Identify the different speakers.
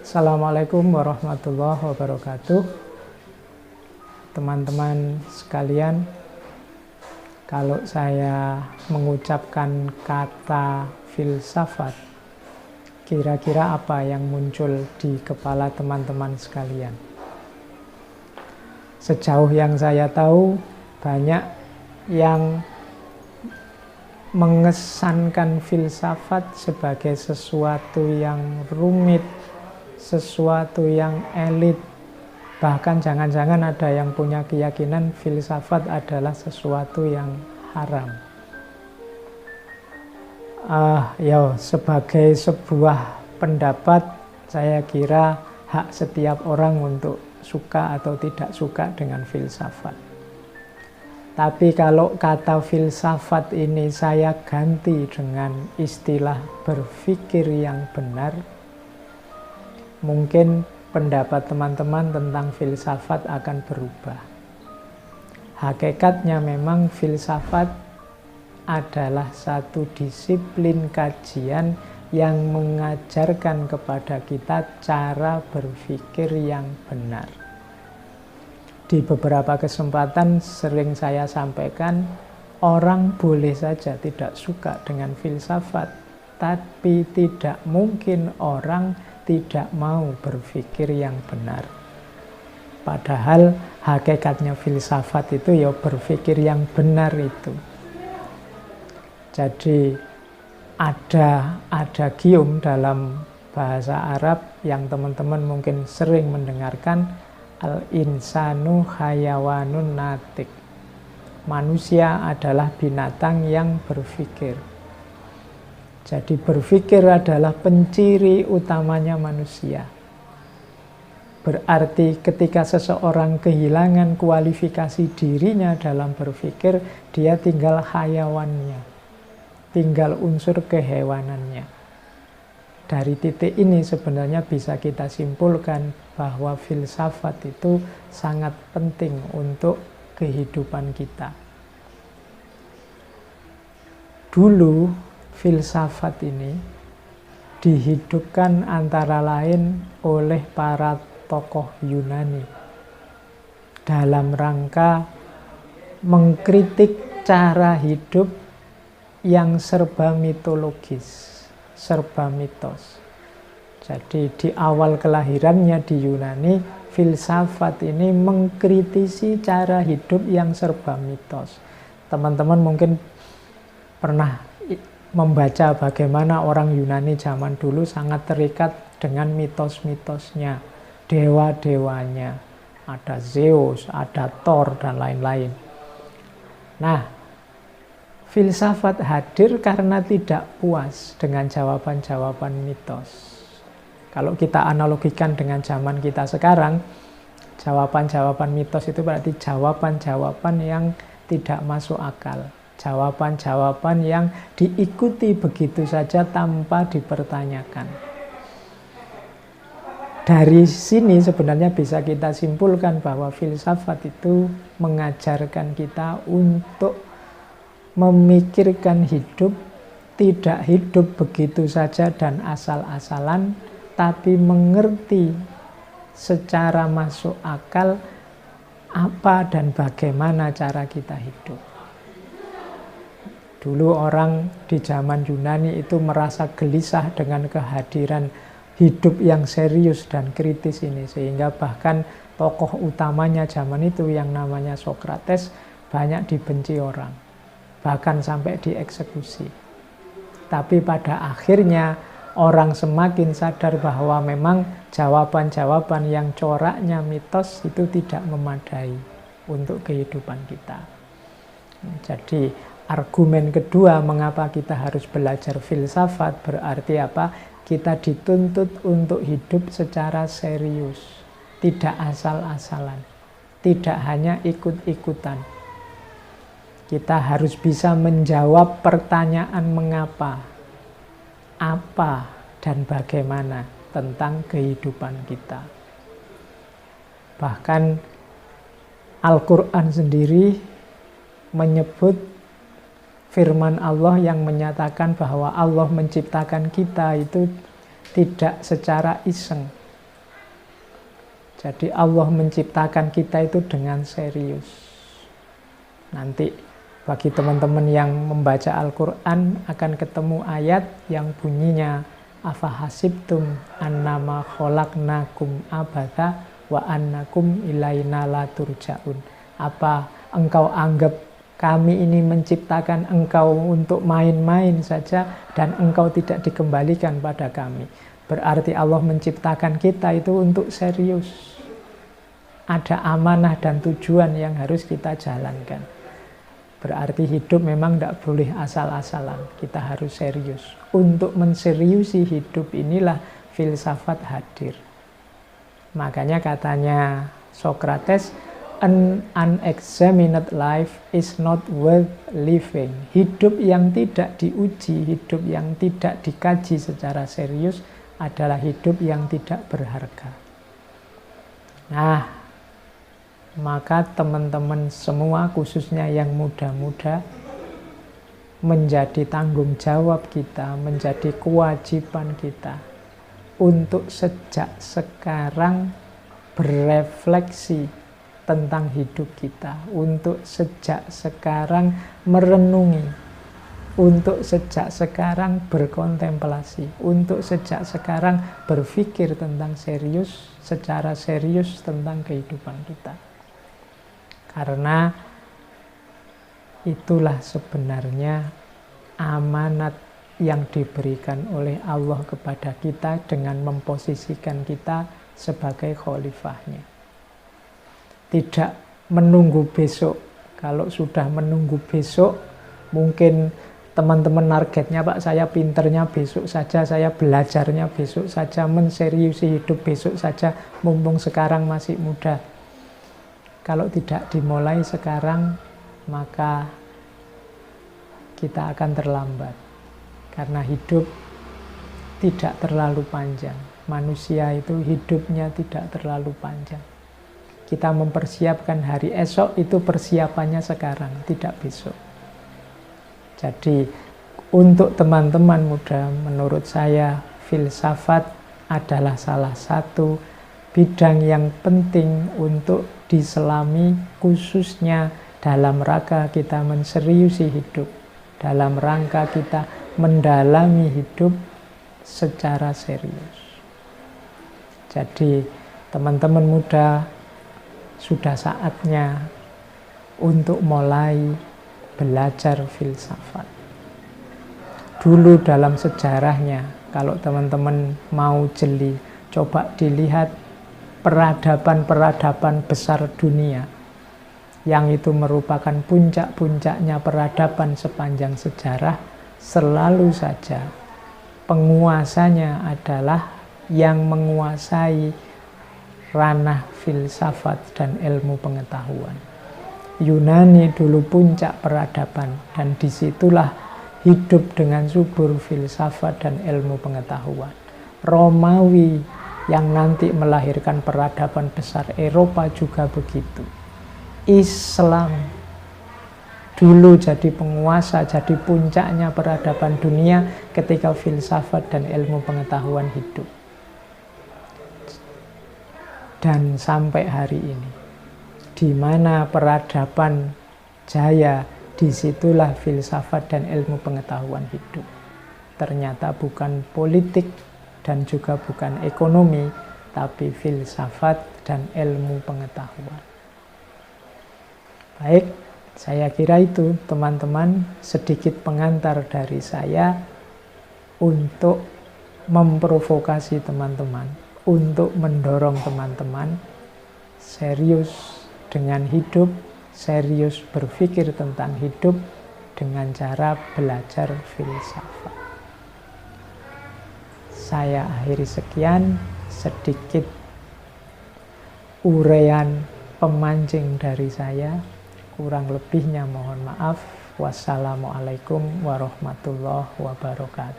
Speaker 1: Assalamualaikum warahmatullahi wabarakatuh. Teman-teman sekalian, kalau saya mengucapkan kata filsafat, kira-kira apa yang muncul di kepala teman-teman sekalian? Sejauh yang saya tahu, banyak yang mengesankan filsafat sebagai sesuatu yang rumit, sesuatu yang elit. Bahkan jangan-jangan ada yang punya keyakinan filsafat adalah sesuatu yang haram. Sebagai sebuah pendapat, saya kira hak setiap orang untuk suka atau tidak suka dengan filsafat. Tapi kalau kata filsafat ini saya ganti dengan istilah berpikir yang benar, mungkin pendapat teman-teman tentang filsafat akan berubah. Hakikatnya memang filsafat adalah satu disiplin kajian yang mengajarkan kepada kita cara berpikir yang benar. Di beberapa kesempatan sering saya sampaikan, orang boleh saja tidak suka dengan filsafat, tapi tidak mungkin orang tidak mau berpikir yang benar. Padahal hakikatnya filsafat itu ya berpikir yang benar itu. Jadi ada adagium dalam bahasa Arab yang teman-teman mungkin sering mendengarkan, al-insanu hayawanun natik. Manusia adalah binatang yang berpikir. Jadi berpikir adalah penciri utamanya manusia. Berarti ketika seseorang kehilangan kualifikasi dirinya dalam berpikir, dia tinggal hayawannya, tinggal unsur kehewanannya. Dari titik ini sebenarnya bisa kita simpulkan bahwa filsafat itu sangat penting untuk kehidupan kita. Dulu filsafat ini dihidupkan antara lain oleh para tokoh Yunani dalam rangka mengkritik cara hidup yang serba mitologis, serba mitos. Jadi di awal kelahirannya di Yunani, filsafat ini mengkritisi cara hidup yang serba mitos. Teman-teman mungkin pernah membaca bagaimana orang Yunani zaman dulu sangat terikat dengan mitos-mitosnya, dewa-dewanya, ada Zeus, ada Thor, dan lain-lain. Nah, filsafat hadir karena tidak puas dengan jawaban-jawaban mitos. Kalau kita analogikan dengan zaman kita sekarang, jawaban-jawaban mitos itu berarti jawaban-jawaban yang tidak masuk akal. Jawaban-jawaban yang diikuti begitu saja tanpa dipertanyakan. Dari sini sebenarnya bisa kita simpulkan bahwa filsafat itu mengajarkan kita untuk memikirkan hidup, tidak hidup begitu saja dan asal-asalan, tapi mengerti secara masuk akal apa dan bagaimana cara kita hidup. Dulu orang di zaman Yunani itu merasa gelisah dengan kehadiran hidup yang serius dan kritis ini. Sehingga bahkan tokoh utamanya zaman itu yang namanya Sokrates banyak dibenci orang. Bahkan sampai dieksekusi. Tapi pada akhirnya orang semakin sadar bahwa memang jawaban-jawaban yang coraknya mitos itu tidak memadai untuk kehidupan kita. Jadi argumen kedua mengapa kita harus belajar filsafat berarti apa? Kita dituntut untuk hidup secara serius, tidak asal-asalan, tidak hanya ikut-ikutan. Kita harus bisa menjawab pertanyaan mengapa, apa, dan bagaimana tentang kehidupan kita. Bahkan Al-Quran sendiri menyebut firman Allah yang menyatakan bahwa Allah menciptakan kita itu tidak secara iseng, Jadi Allah menciptakan kita itu dengan serius. Nanti bagi teman-teman yang membaca Al-Quran akan ketemu ayat yang bunyinya afahasibtum annama khalaqnakum abatha wa annakum ilaina la turja'un. Apa engkau anggap kami ini menciptakan engkau untuk main-main saja dan engkau tidak dikembalikan pada kami? Berarti Allah menciptakan kita itu untuk serius. Ada amanah dan tujuan yang harus kita jalankan. Berarti hidup memang tidak boleh asal-asalan. Kita harus serius. Untuk menseriusi hidup inilah filsafat hadir. Makanya katanya Socrates, an unexamined life is not worth living. Hidup yang tidak diuji, hidup yang tidak dikaji secara serius adalah hidup yang tidak berharga. Nah, maka teman-teman semua, khususnya yang muda-muda, menjadi tanggung jawab kita, menjadi kewajiban kita untuk sejak sekarang berefleksi tentang hidup kita, untuk sejak sekarang merenungi, untuk sejak sekarang berkontemplasi, untuk sejak sekarang berpikir tentang serius, secara serius tentang kehidupan kita. Karena itulah sebenarnya amanat yang diberikan oleh Allah kepada kita dengan memposisikan kita sebagai khalifahnya. Tidak menunggu besok. Kalau sudah menunggu besok, mungkin teman-teman targetnya, Pak, saya pinternya besok saja, saya belajarnya besok saja, menseriusi hidup besok saja, mumpung sekarang masih muda. Kalau tidak dimulai sekarang, maka kita akan terlambat. Karena hidup tidak terlalu panjang. Manusia itu hidupnya tidak terlalu panjang. Kita mempersiapkan hari esok, itu persiapannya sekarang, tidak besok. Jadi untuk teman-teman muda, menurut saya filsafat adalah salah satu bidang yang penting untuk diselami, khususnya dalam rangka kita menseriusi hidup, dalam rangka kita mendalami hidup secara serius. Jadi teman-teman muda, sudah saatnya untuk mulai belajar filsafat. Dulu dalam sejarahnya, kalau teman-teman mau jeli, coba dilihat peradaban-peradaban besar dunia yang itu merupakan puncak-puncaknya peradaban sepanjang sejarah, selalu saja penguasanya adalah yang menguasai ranah filsafat dan ilmu pengetahuan. Yunani dulu puncak peradaban, dan disitulah hidup dengan subur filsafat dan ilmu pengetahuan. Romawi yang nanti melahirkan peradaban besar Eropa juga begitu. Islam dulu jadi penguasa, jadi puncaknya peradaban dunia ketika filsafat dan ilmu pengetahuan hidup. Dan sampai hari ini, di mana peradaban jaya, disitulah filsafat dan ilmu pengetahuan hidup. Ternyata bukan politik dan juga bukan ekonomi, tapi filsafat dan ilmu pengetahuan. Baik, saya kira itu teman-teman sedikit pengantar dari saya untuk memprovokasi teman-teman, untuk mendorong teman-teman serius dengan hidup, serius berpikir tentang hidup dengan cara belajar filsafat. Saya akhiri sekian, sedikit uraian pemancing dari saya. Kurang lebihnya mohon maaf. Wassalamualaikum warahmatullahi wabarakatuh.